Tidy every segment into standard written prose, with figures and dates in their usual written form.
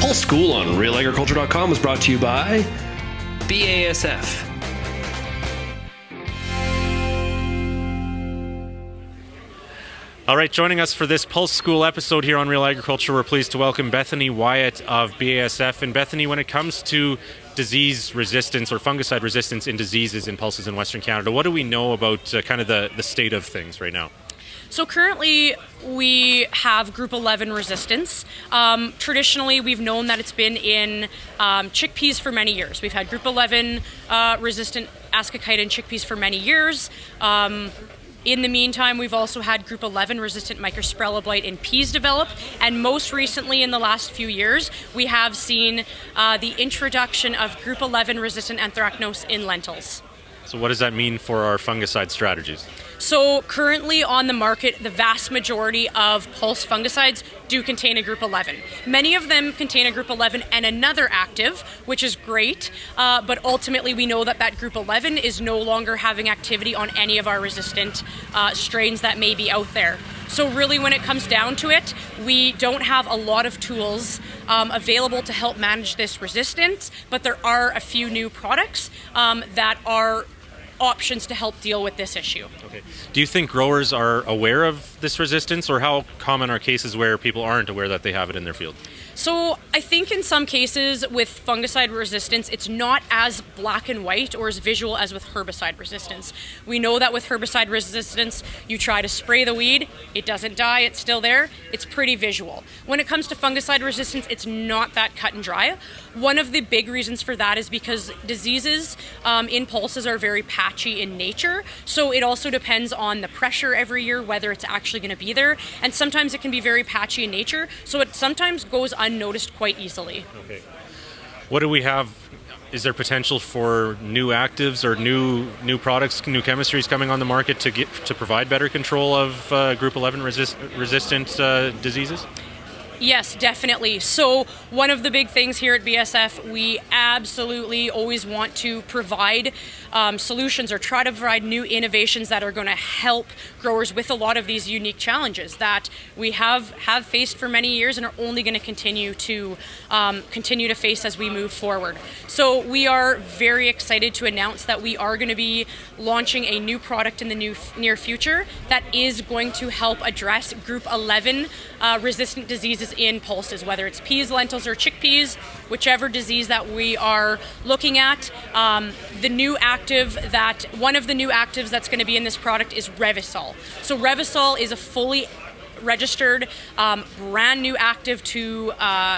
Pulse School on RealAgriculture.com is brought to you by BASF. All right, joining us for this Pulse School episode here on Real Agriculture, we're pleased to welcome Bethany Wyatt of BASF. And Bethany, when it comes to disease resistance or fungicide resistance in diseases in pulses in Western Canada, what do we know about kind of the state of things right now? So currently we have group 11 resistance. Traditionally we've known that it's been in chickpeas for many years. We've had group 11 resistant aschochyta in chickpeas for many years. In the meantime, we've also had group 11 resistant mycosphaerella blight in peas develop, and most recently in the last few years, we have seen the introduction of group 11 resistant anthracnose in lentils. So what does that mean for our fungicide strategies? So currently on the market, the vast majority of pulse fungicides do contain a group 11. Many of them contain a group 11 and another active, which is great, but ultimately we know that that group 11 is no longer having activity on any of our resistant strains that may be out there. So really when it comes down to it, we don't have a lot of tools available to help manage this resistance, but there are a few new products that are options to help deal with this issue. Okay. Do you think growers are aware of this resistance, or how common are cases where people aren't aware that they have it in their field? So I think in some cases with fungicide resistance, it's not as black and white or as visual as with herbicide resistance. We know that with herbicide resistance, you try to spray the weed, it doesn't die, it's still there, it's pretty visual. When it comes to fungicide resistance, it's not that cut and dry. One of the big reasons for that is because diseases in pulses are very patchy in nature, so it also depends on the pressure every year, whether it's actually going to be there, and sometimes it can be very patchy in nature, so it sometimes goes unnoticed quite easily. Okay. What do we have? Is there potential for new actives or new products, new chemistries coming on the market to provide better control of group 11 resistant diseases? Yes, definitely. So one of the big things here at BASF, we absolutely always want to provide solutions or try to provide new innovations that are going to help growers with a lot of these unique challenges that we have faced for many years and are only going to continue to face as we move forward. So we are very excited to announce that we are going to be launching a new product in the near future that is going to help address group 11 resistant diseases in pulses, whether it's peas, lentils, or chickpeas, whichever disease that we are looking at. One of the new actives that's going to be in this product is Revysol. So Revysol is a fully registered brand new active to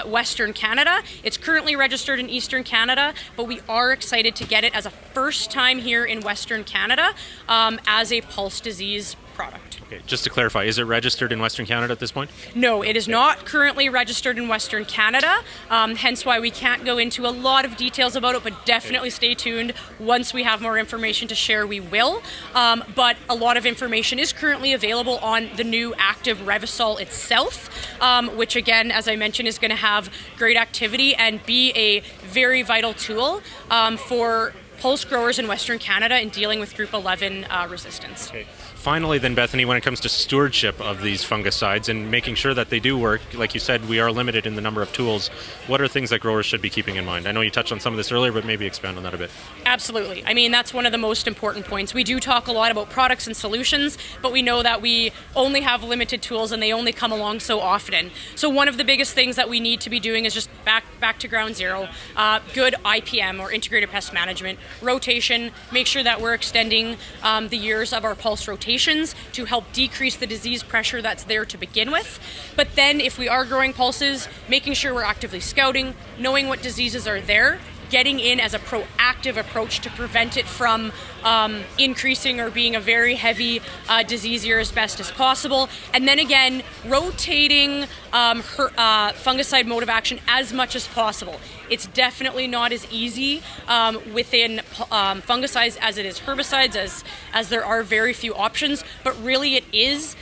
Western Canada. It's currently registered in Eastern Canada, but we are excited to get it as a first time here in Western Canada as a pulse disease product. Okay, just to clarify, is it registered in Western Canada at this point? No, it is not currently registered in Western Canada, hence why we can't go into a lot of details about it, but definitely stay tuned. Once we have more information to share, we will. But a lot of information is currently available on the new active Revysol itself, which again, as I mentioned, is going to have great activity and be a very vital tool for pulse growers in Western Canada in dealing with group 11 resistance. Okay. Finally then, Bethany, when it comes to stewardship of these fungicides and making sure that they do work, like you said, we are limited in the number of tools. What are things that growers should be keeping in mind? I know you touched on some of this earlier, but maybe expand on that a bit. Absolutely. I mean, that's one of the most important points. We do talk a lot about products and solutions, but we know that we only have limited tools and they only come along so often. So one of the biggest things that we need to be doing is just back to ground zero. Good IPM, or integrated pest management, rotation, make sure that we're extending the years of our pulse rotations to help decrease the disease pressure that's there to begin with. But then if we are growing pulses, making sure we're actively scouting, knowing what diseases are there, getting in as a proactive approach to prevent it from increasing or being a very heavy disease year as best as possible. And then again, rotating fungicide mode of action as much as possible. It's definitely not as easy within fungicides as it is herbicides, as there are very few options, but really it is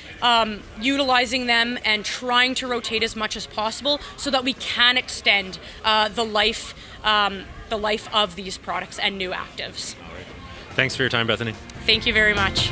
utilizing them and trying to rotate as much as possible so that we can extend the life of these products and new actives. Thanks for your time, Bethany. Thank you very much.